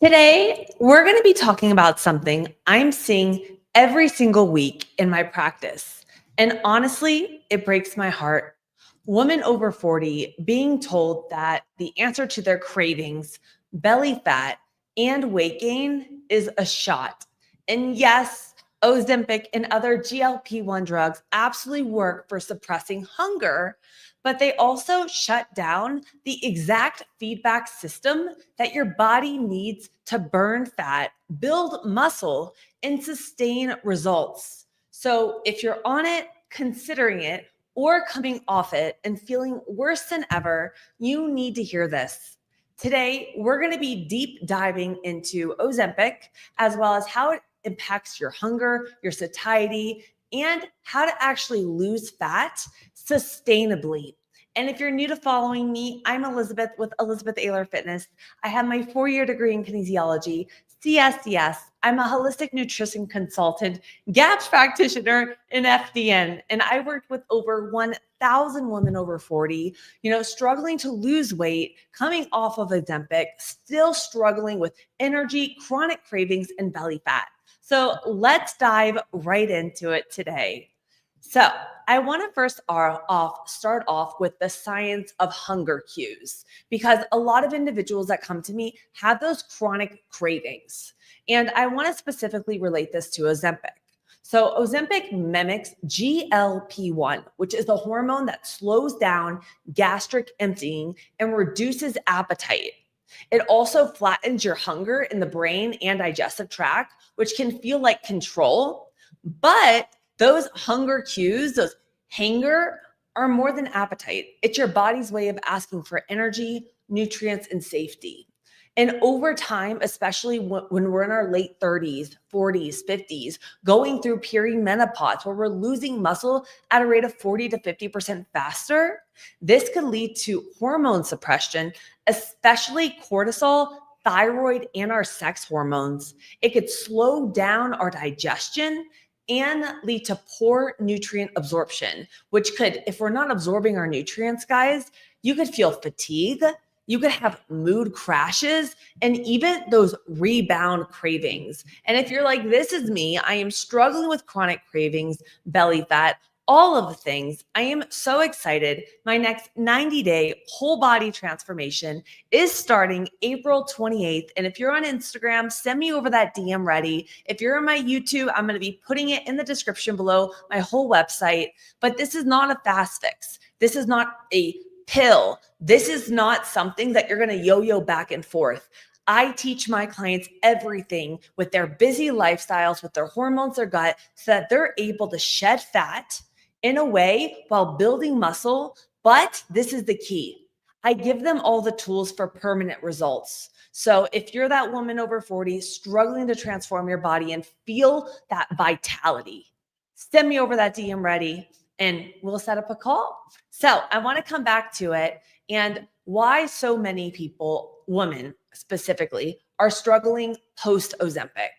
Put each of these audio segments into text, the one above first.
Today, we're going to be talking about something I'm seeing every single week in my practice. And honestly, it breaks my heart. Women over 40 being told that the answer to their cravings, belly fat, and weight gain is a shot. And yes, Ozempic and other GLP-1 drugs absolutely work for suppressing hunger, but they also shut down the exact feedback system that your body needs to burn fat, build muscle, and sustain results. So if you're on it, considering it, or coming off it and feeling worse than ever, you need to hear this. Today, we're going to be deep diving into Ozempic, as well as how it impacts your hunger, your satiety, and how to actually lose fat sustainably. And if you're new to following me, I'm Elizabeth with Elizabeth Ayler Fitness. I have my 4-year degree in kinesiology, CSCS. I'm a holistic nutrition consultant, GAPS practitioner, and FDN. And I worked with over 1,000 women over 40, struggling to lose weight, coming off of Ozempic, still struggling with energy, chronic cravings, and belly fat. So let's dive right into it today. So I want to first start off with the science of hunger cues, because a lot of individuals that come to me have those chronic cravings. And I want to specifically relate this to Ozempic. So Ozempic mimics GLP-1, which is the hormone that slows down gastric emptying and reduces appetite. It also flattens your hunger in the brain and digestive tract, which can feel like control. But those hunger cues, those hunger, are more than appetite. It's your body's way of asking for energy, nutrients, and safety. And over time, especially when we're in our late 30s, 40s, 50s, going through perimenopause, where we're losing muscle at a rate of 40 to 50% faster, this could lead to hormone suppression, especially cortisol, thyroid, and our sex hormones. It could slow down our digestion and lead to poor nutrient absorption, which could, if we're not absorbing our nutrients, guys, you could feel fatigue, you could have mood crashes, and even those rebound cravings. And if you're like, this is me, I am struggling with chronic cravings, belly fat, all of the things, I am so excited. My next 90-day whole body transformation is starting April 28th. And if you're on Instagram, send me over that DM ready. If you're on my YouTube, I'm going to be putting it in the description below, my whole website. But this is not a fast fix. This is not a pill. This is not something that you're going to yo-yo back and forth. I teach my clients everything with their busy lifestyles, with their hormones, their gut, so that they're able to shed fat in a way while building muscle. But this is the key. I give them all the tools for permanent results. So if you're that woman over 40 struggling to transform your body and feel that vitality, send me over that DM ready and we'll set up a call. So I want to come back to it and why so many people, women specifically, are struggling post Ozempic.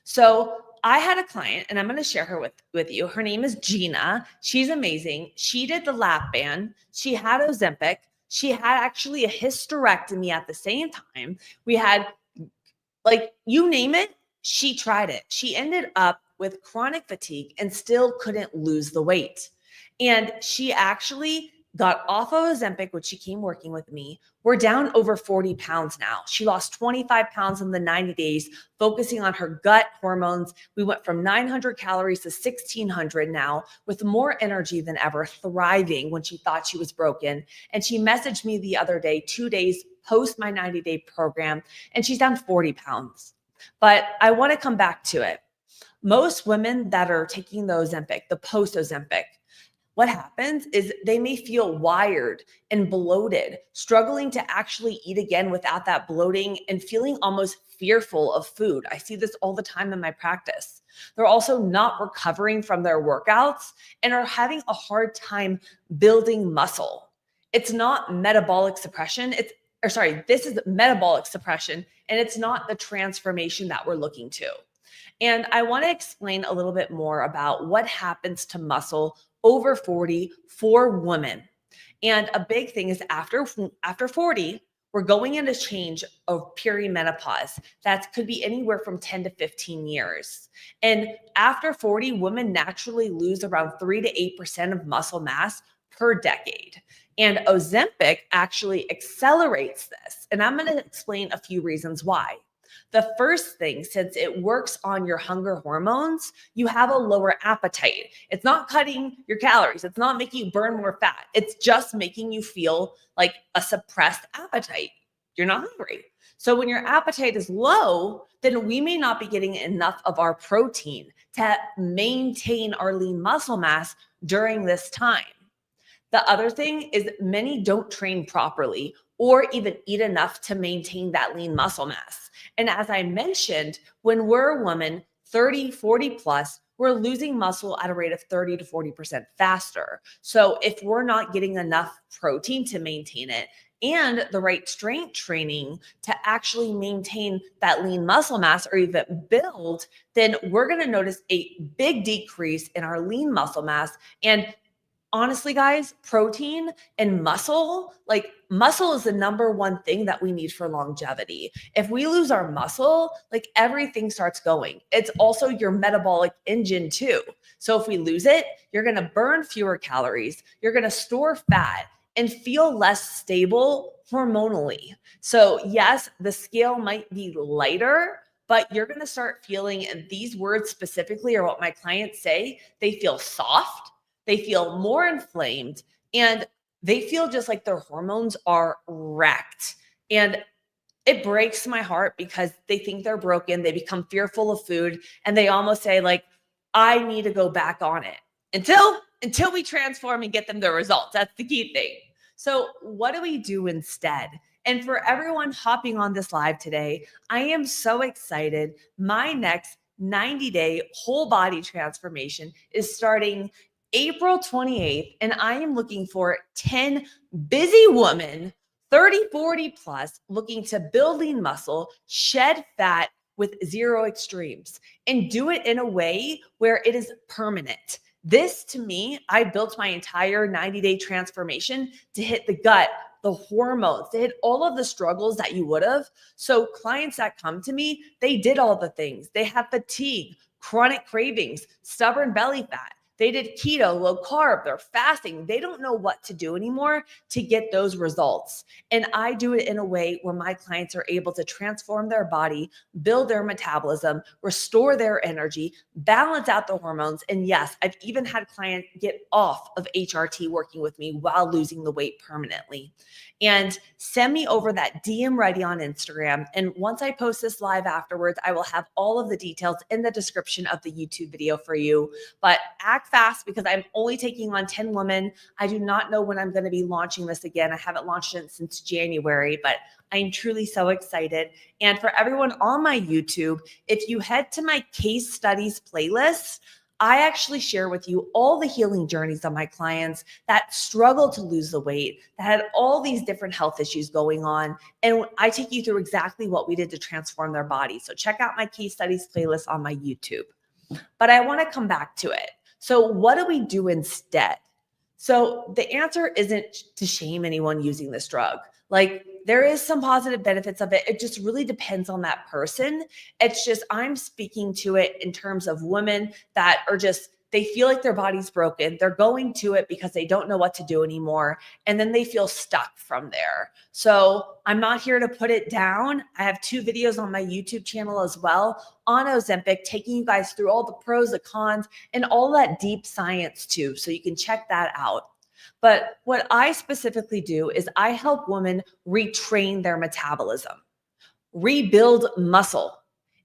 So I had a client, and I'm going to share her with you. Her name is Gina. She's amazing. She did the lap band. She had Ozempic. She had actually a hysterectomy at the same time. We had, like, you name it, she tried it. She ended up with chronic fatigue and still couldn't lose the weight. And she actually got off of Ozempic, which she came working with me. We're down over 40 pounds now. She lost 25 pounds in the 90 days, focusing on her gut hormones. We went from 900 calories to 1,600 now, with more energy than ever, thriving when she thought she was broken. And she messaged me the other day, 2 days post my 90-day program, and she's down 40 pounds. But I want to come back to it. Most women that are taking the Ozempic, the post Ozempic, what happens is they may feel wired and bloated, struggling to actually eat again without that bloating and feeling almost fearful of food. I see this all the time in my practice. They're also not recovering from their workouts and are having a hard time building muscle. It's not metabolic suppression. This is metabolic suppression, and it's not the transformation that we're looking to. And I want to explain a little bit more about what happens to muscle over 40 for women. And a big thing is after 40, we're going into change of perimenopause. That could be anywhere from 10 to 15 years. And after 40, women naturally lose around 3 to 8% of muscle mass per decade. And Ozempic actually accelerates this. And I'm going to explain a few reasons why. The first thing, since it works on your hunger hormones, you have a lower appetite. It's not cutting your calories. It's not making you burn more fat. It's just making you feel like a suppressed appetite. You're not hungry. So when your appetite is low, then we may not be getting enough of our protein to maintain our lean muscle mass during this time. The other thing is many don't train properly or even eat enough to maintain that lean muscle mass. And as I mentioned, when we're a woman 30, 40 plus, we're losing muscle at a rate of 30 to 40% faster. So if we're not getting enough protein to maintain it and the right strength training to actually maintain that lean muscle mass or even build, then we're going to notice a big decrease in our lean muscle mass. And honestly, guys, protein and muscle, like muscle is the number one thing that we need for longevity. If we lose our muscle, like everything starts going. It's also your metabolic engine too. So if we lose it, you're going to burn fewer calories, you're going to store fat and feel less stable hormonally. So yes, the scale might be lighter, but you're going to start feeling, and these words specifically are what my clients say, they feel soft. They feel more inflamed and they feel just like their hormones are wrecked. And it breaks my heart because they think they're broken. They become fearful of food and they almost say like, I need to go back on it until we transform and get them the results. That's the key thing. So what do we do instead? And for everyone hopping on this live today, I am so excited. My next 90-day whole body transformation is starting April 28th, and I am looking for 10 busy women, 30, 40 plus, looking to build lean muscle, shed fat with zero extremes, and do it in a way where it is permanent. This, to me, I built my entire 90-day transformation to hit the gut, the hormones, to hit all of the struggles that you would have. So clients that come to me, they did all the things. They have fatigue, chronic cravings, stubborn belly fat. They did keto, low carb, they're fasting. They don't know what to do anymore to get those results. And I do it in a way where my clients are able to transform their body, build their metabolism, restore their energy, balance out the hormones. And yes, I've even had clients get off of HRT working with me while losing the weight permanently. And send me over that DM ready on Instagram. And once I post this live afterwards, I will have all of the details in the description of the YouTube video for you. But act fast because I'm only taking on 10 women. I do not know when I'm going to be launching this again. I haven't launched it since January, but I am truly so excited. And for everyone on my YouTube, if you head to my case studies playlist, I actually share with you all the healing journeys of my clients that struggle to lose the weight, that had all these different health issues going on. And I take you through exactly what we did to transform their body. So check out my case studies playlist on my YouTube. But I want to come back to it. So what do we do instead? So the answer isn't to shame anyone using this drug. Like there is some positive benefits of it. It just really depends on that person. It's just, I'm speaking to it in terms of women that are just, they feel like their body's broken. They're going to it because they don't know what to do anymore. And then they feel stuck from there. So I'm not here to put it down. I have 2 videos on my YouTube channel as well on Ozempic, taking you guys through all the pros, the cons, and all that deep science too. So you can check that out. But what I specifically do is I help women retrain their metabolism, rebuild muscle,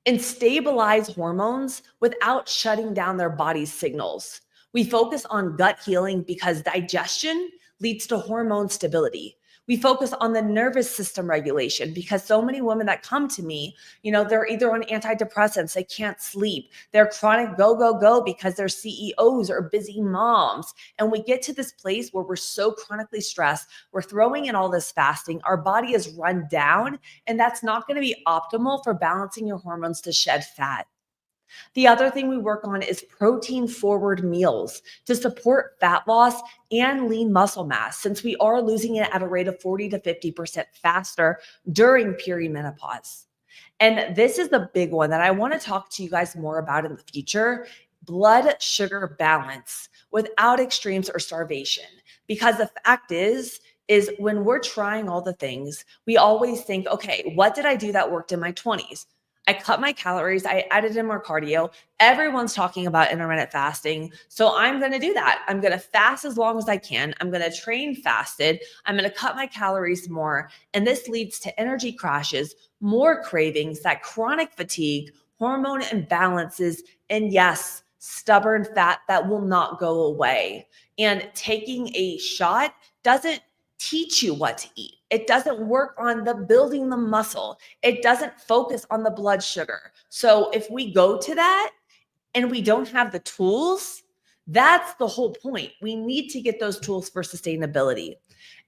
and stabilize hormones without shutting down their body's signals. We focus on gut healing because digestion leads to hormone stability. We focus on the nervous system regulation because so many women that come to me, they're either on antidepressants, they can't sleep, they're chronic go because they're CEOs or busy moms. And we get to this place where we're so chronically stressed, we're throwing in all this fasting, our body is run down, and that's not going to be optimal for balancing your hormones to shed fat. The other thing we work on is protein forward meals to support fat loss and lean muscle mass, since we are losing it at a rate of 40 to 50% faster during perimenopause. And this is the big one that I want to talk to you guys more about in the future: blood sugar balance without extremes or starvation. Because the fact is when we're trying all the things, we always think, okay, what did I do that worked in my 20s? I cut my calories, I added in more cardio. Everyone's talking about intermittent fasting. So I'm going to do that. I'm going to fast as long as I can. I'm going to train fasted. I'm going to cut my calories more. And this leads to energy crashes, more cravings, that chronic fatigue, hormone imbalances, and yes, stubborn fat that will not go away. And taking a shot doesn't teach you what to eat. It doesn't work on the building the muscle. It doesn't focus on the blood sugar. So if we go to that and we don't have the tools, that's the whole point. We need to get those tools for sustainability.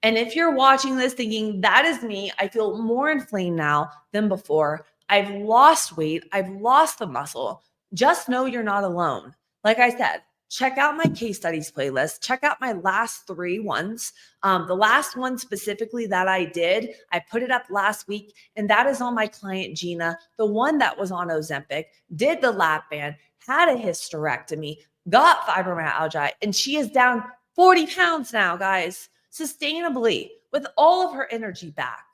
And if you're watching this thinking, that is me, I feel more inflamed now than before, I've lost weight, I've lost the muscle, just know you're not alone. Like I said, check out my case studies playlist. Check out my last 3 ones. The last one specifically that I did, I put it up last week, and that is on my client Gina, the one that was on Ozempic, did the lap band, had a hysterectomy, got fibromyalgia, and she is down 40 pounds now, guys, sustainably, with all of her energy back.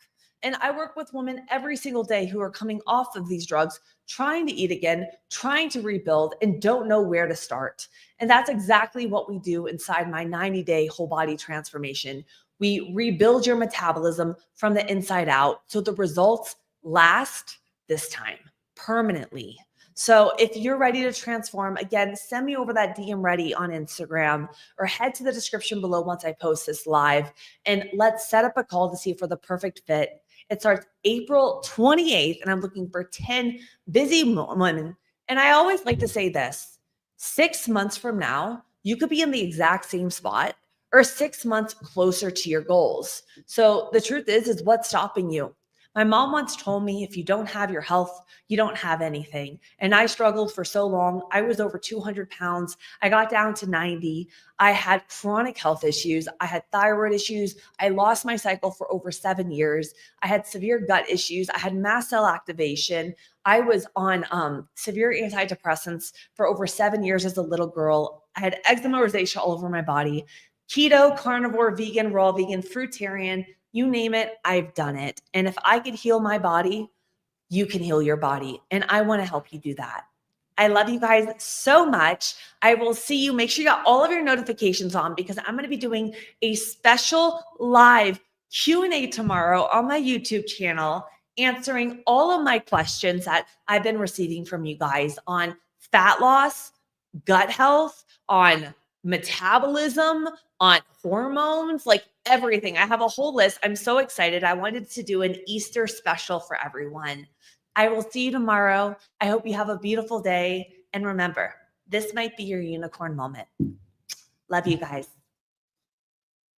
And I work with women every single day who are coming off of these drugs, trying to eat again, trying to rebuild, and don't know where to start. And that's exactly what we do inside my 90-day whole body transformation. We rebuild your metabolism from the inside out so the results last this time permanently. So if you're ready to transform, again, send me over that DM ready on Instagram or head to the description below once I post this live, and let's set up a call to see if we're the perfect fit. It starts April 28th, and I'm looking for 10 busy women. And I always like to say this: 6 months from now, you could be in the exact same spot or 6 months closer to your goals. So the truth is what's stopping you? My mom once told me, if you don't have your health, you don't have anything. And I struggled for so long. I was over 200 pounds. I got down to 90. I had chronic health issues. I had thyroid issues. I lost my cycle for over 7 years. I had severe gut issues. I had mast cell activation. I was on severe antidepressants for over 7 years as a little girl. I had eczema, rosacea all over my body. Keto, carnivore, vegan, raw vegan, fruitarian, you name it, I've done it. And if I could heal my body, you can heal your body. And I want to help you do that. I love you guys so much. I will see you. Make sure you got all of your notifications on, because I'm going to be doing a special live Q&A tomorrow on my YouTube channel, answering all of my questions that I've been receiving from you guys on fat loss, gut health, on metabolism, on hormones, like everything. I have a whole list. I'm so excited. I wanted to do an Easter special for everyone. I will see you tomorrow. I hope you have a beautiful day. And remember, this might be your unicorn moment. Love you guys.